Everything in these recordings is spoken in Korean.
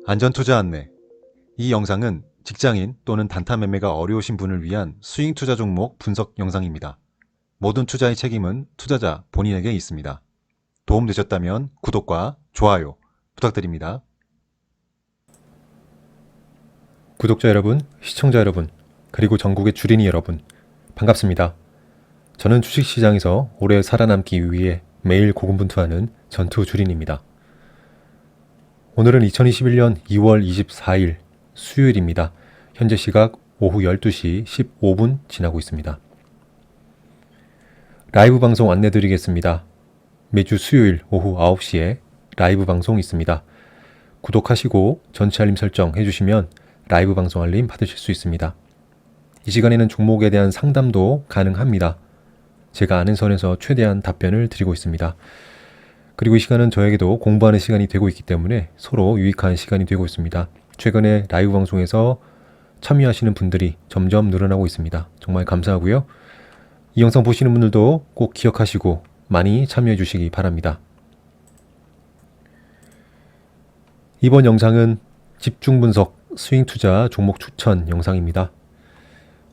안전투자 안내. 이 영상은 직장인 또는 단타 매매가 어려우신 분을 위한 스윙 투자 종목 분석 영상입니다. 모든 투자의 책임은 투자자 본인에게 있습니다. 도움되셨다면 구독과 좋아요 부탁드립니다. 구독자 여러분, 시청자 여러분, 그리고 전국의 주린이 여러분, 반갑습니다. 저는 주식시장에서 오래 살아남기 위해 매일 고군분투하는 전투 주린입니다. 오늘은 2021년 2월 24일 수요일입니다. 현재 시각 오후 12시 15분 지나고 있습니다. 라이브 방송 안내드리겠습니다. 매주 수요일 오후 9시에 라이브 방송 있습니다. 구독하시고 전체 알림 설정 해주시면 라이브 방송 알림 받으실 수 있습니다. 이 시간에는 종목에 대한 상담도 가능합니다. 제가 아는 선에서 최대한 답변을 드리고 있습니다. 그리고 이 시간은 저에게도 공부하는 시간이 되고 있기 때문에 서로 유익한 시간이 되고 있습니다. 최근에 라이브 방송에서 참여하시는 분들이 점점 늘어나고 있습니다. 정말 감사하고요. 이 영상 보시는 분들도 꼭 기억하시고 많이 참여해 주시기 바랍니다. 이번 영상은 집중 분석 스윙 투자 종목 추천 영상입니다.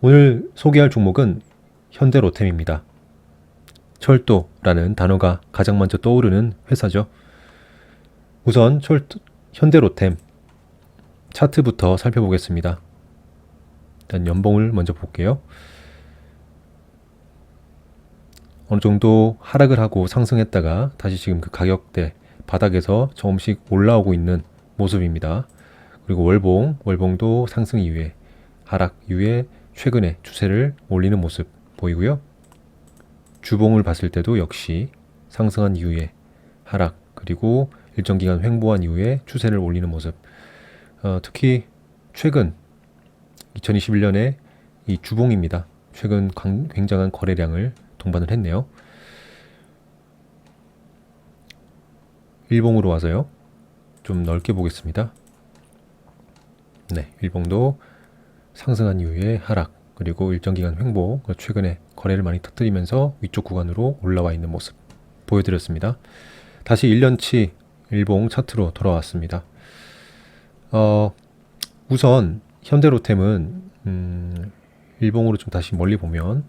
오늘 소개할 종목은 현대로템입니다. 철도라는 단어가 가장 먼저 떠오르는 회사죠. 우선 현대로템 차트부터 살펴보겠습니다. 일단 연봉을 먼저 볼게요. 어느 정도 하락을 하고 상승했다가 다시 지금 그 가격대 바닥에서 조금씩 올라오고 있는 모습입니다. 그리고 월봉도 상승 이후에 하락 이후에 최근에 추세를 올리는 모습 보이고요. 주봉을 봤을 때도 역시 상승한 이후에 하락 그리고 일정 기간 횡보한 이후에 추세를 올리는 모습. 특히 최근 2021년에 이 주봉입니다. 최근 굉장한 거래량을 동반을 했네요. 일봉으로 와서요. 좀 넓게 보겠습니다. 네, 일봉도 상승한 이후에 하락 그리고 일정 기간 횡보, 최근에 거래를 많이 터뜨리면서 위쪽 구간으로 올라와 있는 모습 보여드렸습니다. 다시 1년치 일봉 차트로 돌아왔습니다. 우선 현대로템은 일봉으로 좀 다시 멀리 보면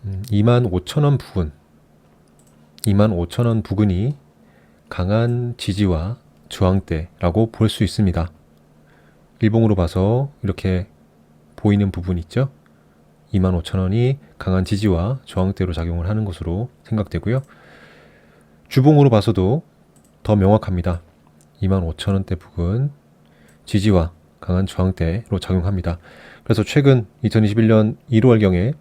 25,000원 부근 25,000원 부근이 강한 지지와 저항대라고 볼 수 있습니다. 일봉으로 봐서 이렇게 보이는 부분 있죠? 25,000원이 강한 지지와 저항대로 작용을 하는 것으로 생각되고요. 주봉으로 봐서도 더 명확합니다. 25,000원대 부근 지지와 강한 저항대로 작용합니다. 그래서 최근 2021년 1월경에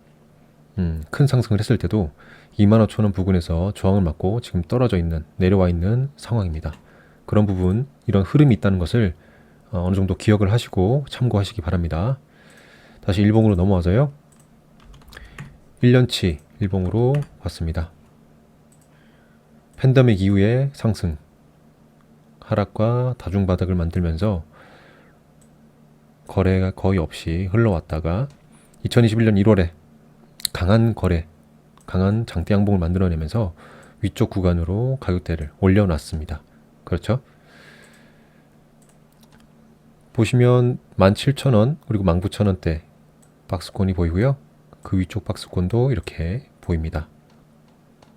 큰 상승을 했을 때도 25,000원 부근에서 저항을 맞고 지금 내려와 있는 상황입니다. 그런 부분, 이런 흐름이 있다는 것을 어느 정도 기억을 하시고 참고하시기 바랍니다. 다시 일봉으로 넘어와서요. 1년치 일봉으로 왔습니다. 팬데믹 이후에 상승, 하락과 다중바닥을 만들면서 거래가 거의 없이 흘러왔다가 2021년 1월에 강한 장대 양봉을 만들어내면서 위쪽 구간으로 가격대를 올려놨습니다. 그렇죠? 보시면 17,000원 그리고 19,000원대 박스권이 보이고요. 그 위쪽 박스권도 이렇게 보입니다.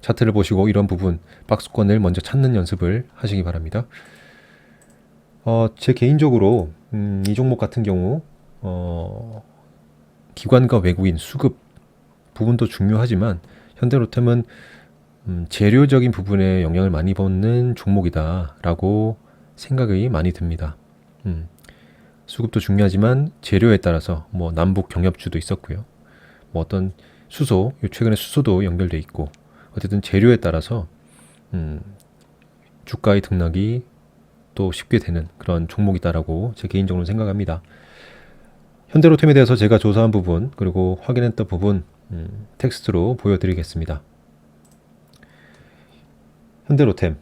차트를 보시고 이런 부분 박스권을 먼저 찾는 연습을 하시기 바랍니다. 제 개인적으로 이 종목 같은 경우 기관과 외국인 수급 부분도 중요하지만 현대로템은 재료적인 부분에 영향을 많이 받는 종목이다 라고 생각이 많이 듭니다. 수급도 중요하지만 재료에 따라서 남북 경협주도 있었고요. 어떤 최근에 수소도 연결돼 있고 어쨌든 재료에 따라서 주가의 등락이 또 쉽게 되는 그런 종목이다라고 제 개인적으로 생각합니다. 현대로템에 대해서 제가 조사한 부분 그리고 확인했던 부분 텍스트로 보여드리겠습니다. 현대로템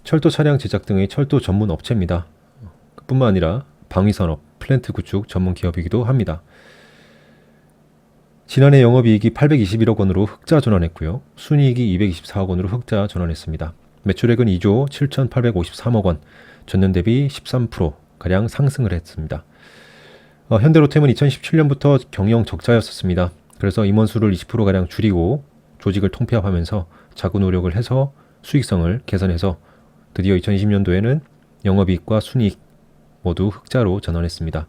철도 차량 제작 등의 철도 전문 업체입니다. 그뿐만 아니라 방위산업, 플랜트 구축 전문 기업이기도 합니다. 지난해 영업이익이 821억 원으로 흑자 전환했고요. 순이익이 224억 원으로 흑자 전환했습니다. 매출액은 2조 7,853억 원, 전년 대비 13%가량 상승을 했습니다. 현대로템은 2017년부터 경영 적자였었습니다. 그래서 임원수를 20%가량 줄이고 조직을 통폐합하면서 자구 노력을 해서 수익성을 개선해서 드디어 2020년도에는 영업이익과 순이익 모두 흑자로 전환했습니다.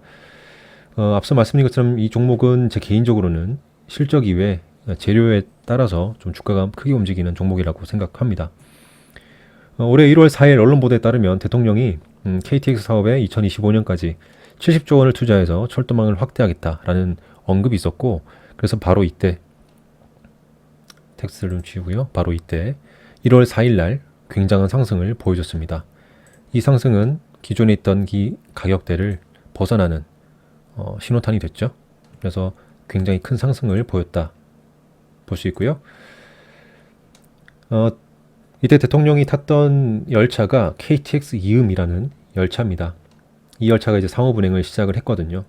앞서 말씀드린 것처럼 이 종목은 제 개인적으로는 실적 이외 재료에 따라서 좀 주가가 크게 움직이는 종목이라고 생각합니다. 올해 1월 4일 언론 보도에 따르면 대통령이 KTX 사업에 2025년까지 70조 원을 투자해서 철도망을 확대하겠다라는 언급이 있었고, 그래서 바로 이때 텍스트를 좀 지우고요. 바로 이때 1월 4일 날 굉장한 상승을 보여줬습니다. 이 상승은 기존에 있던 이 가격대를 벗어나는 신호탄이 됐죠. 그래서 굉장히 큰 상승을 보였다 볼 수 있고요. 이때 대통령이 탔던 열차가 KTX 이음이라는 열차입니다. 이 열차가 이제 상업 운행을 시작을 했거든요.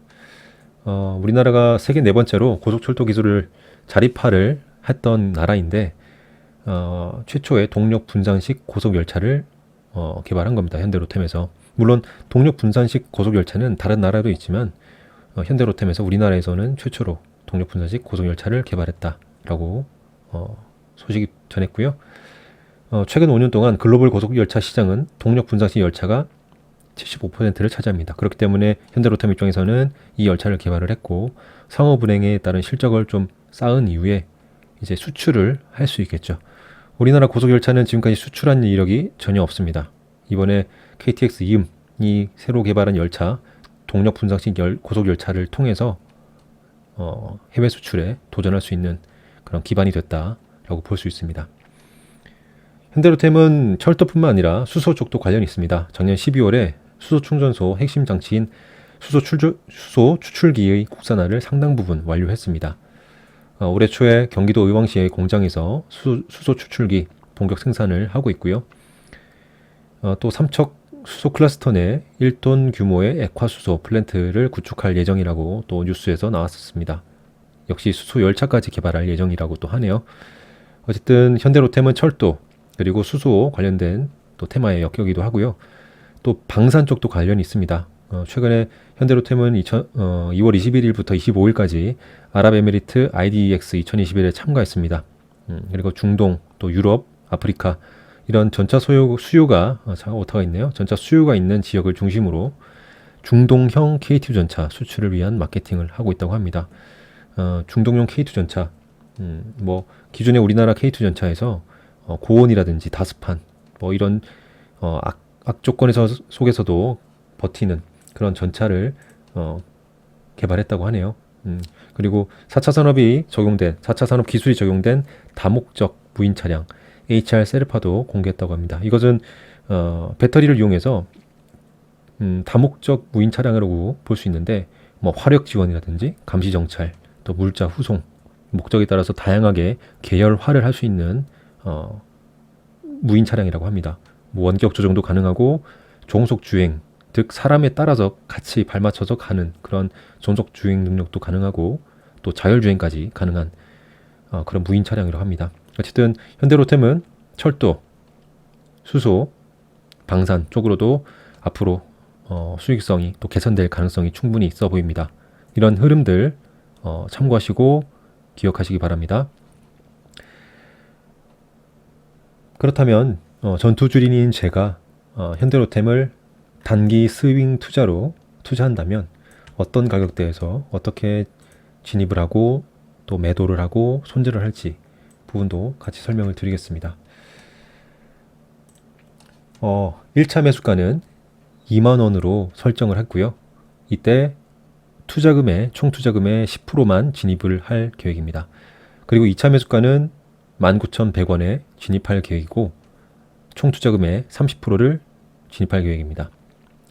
우리나라가 세계 네 번째로 고속철도 기술을 자립화를 했던 나라인데 최초의 동력 분산식 고속 열차를 개발한 겁니다. 현대로템에서. 물론 동력 분산식 고속 열차는 다른 나라도 있지만 현대로템에서 우리나라에서는 최초로 동력 분산식 고속 열차를 개발했다라고 소식이 전했고요. 최근 5년 동안 글로벌 고속 열차 시장은 동력 분산식 열차가 75%를 차지합니다. 그렇기 때문에 현대로템 입장에서는 이 열차를 개발을 했고 상업 운행에 따른 실적을 좀 쌓은 이후에 이제 수출을 할 수 있겠죠. 우리나라 고속 열차는 지금까지 수출한 이력이 전혀 없습니다. 이번에 KTX 이음이 새로 개발한 열차, 동력 분산식 고속 열차를 통해서 해외 수출에 도전할 수 있는 그런 기반이 됐다라고 볼 수 있습니다. 현대로템은 철도뿐만 아니라 수소 쪽도 관련이 있습니다. 작년 12월에 수소 충전소 핵심 장치인 수소 추출기의 국산화를 상당 부분 완료했습니다. 올해 초에 경기도 의왕시의 공장에서 수소 추출기 본격 생산을 하고 있고요. 또 삼척 수소 클러스터 내 1톤 규모의 액화수소 플랜트를 구축할 예정이라고 또 뉴스에서 나왔었습니다. 역시 수소 열차까지 개발할 예정이라고 또 하네요. 어쨌든 현대로템은 철도 그리고 수소 관련된 또 테마에 엮이기도 하고요. 또 방산 쪽도 관련이 있습니다. 최근에 현대로템은 2월 21일부터 25일까지 아랍에미리트 IDEX 2021에 참가했습니다. 그리고 중동, 또 유럽, 아프리카 이런 전차 수요가 오타가 있네요. 전차 수요가 있는 지역을 중심으로 중동형 K2 전차 수출을 위한 마케팅을 하고 있다고 합니다. 중동형 K2 전차, 기존의 우리나라 K2 전차에서 고온이라든지 다습한 이런 악조건의 속에서도 버티는 그런 전차를 개발했다고 하네요. 그리고 4차 산업 기술이 적용된 다목적 무인 차량 HR 세르파도 공개했다고 합니다. 이것은 배터리를 이용해서 다목적 무인 차량이라고 볼 수 있는데 화력 지원이라든지 감시 정찰, 또 물자 후송 목적에 따라서 다양하게 계열화를 할 수 있는 무인 차량이라고 합니다. 원격 조정도 가능하고 종속 주행, 즉 사람에 따라서 같이 발맞춰서 가는 그런 종속 주행 능력도 가능하고 또 자율 주행까지 가능한 그런 무인 차량이라고 합니다. 어쨌든 현대로템은 철도, 수소, 방산 쪽으로도 앞으로 수익성이 또 개선될 가능성이 충분히 있어 보입니다. 이런 흐름들 참고하시고 기억하시기 바랍니다. 그렇다면 전투주린인 제가 현대로템을 단기 스윙 투자로 투자한다면 어떤 가격대에서 어떻게 진입을 하고 또 매도를 하고 손절을 할지 부분도 같이 설명을 드리겠습니다. 1차 매수가는 2만원으로 설정을 했고요. 이때 총 투자금의 10%만 진입을 할 계획입니다. 그리고 2차 매수가는 19,100원에 진입할 계획이고 총 투자금의 30%를 진입할 계획입니다.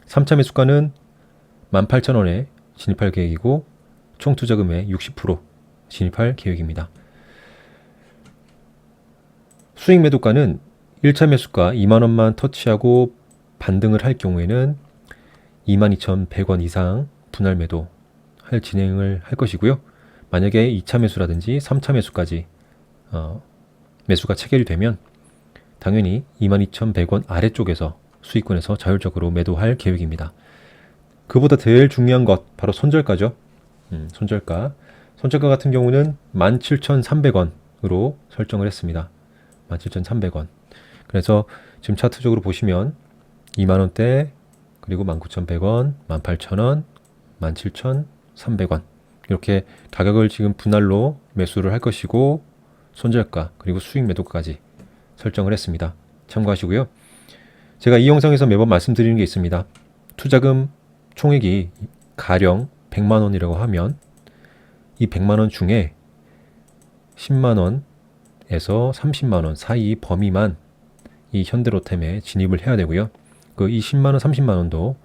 3차 매수가는 18,000원에 진입할 계획이고 총 투자금의 60% 진입할 계획입니다. 수익 매도가는 1차 매수가 2만원만 터치하고 반등을 할 경우에는 22,100원 이상 분할 매도 진행을 할 것이고요. 만약에 2차 매수라든지 3차 매수까지 매수가 체결이 되면 당연히 22,100원 아래쪽에서 수익권에서 자율적으로 매도할 계획입니다. 그보다 제일 중요한 것 바로 손절가죠. 손절가. 손절가 같은 경우는 17,300원으로 설정을 했습니다. 17,300원. 그래서 지금 차트적으로 보시면 2만원대, 그리고 19,100원, 18,000원, 17,300원. 이렇게 가격을 지금 분할로 매수를 할 것이고, 손절가, 그리고 수익 매도까지 설정을 했습니다. 참고하시고요. 제가 이 영상에서 매번 말씀드리는 게 있습니다. 투자금 총액이 가령 100만원이라고 하면 이 100만원 중에 10만원에서 30만원 사이 범위만 이 현대로템에 진입을 해야 되고요. 그 이 10만원, 30만원도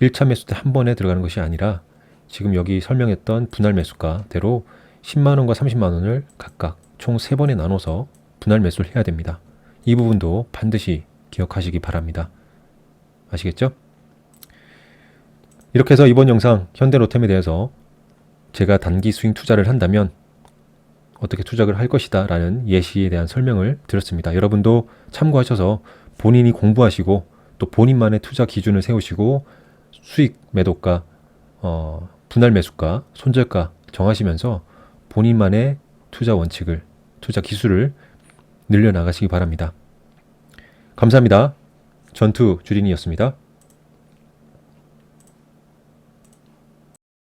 1차 매수 때 한 번에 들어가는 것이 아니라 지금 여기 설명했던 분할 매수가대로 10만원과 30만원을 각각 총 3번에 나눠서 분할 매수를 해야 됩니다. 이 부분도 반드시 기억하시기 바랍니다. 아시겠죠? 이렇게 해서 이번 영상 현대로템에 대해서 제가 단기 스윙 투자를 한다면 어떻게 투자를 할 것이다 라는 예시에 대한 설명을 드렸습니다. 여러분도 참고하셔서 본인이 공부하시고 또 본인만의 투자 기준을 세우시고 수익 매도가, 분할 매수가, 손절가 정하시면서 본인만의 투자 원칙을, 투자 기술을 늘려나가시기 바랍니다. 감사합니다. 전투 주린이었습니다.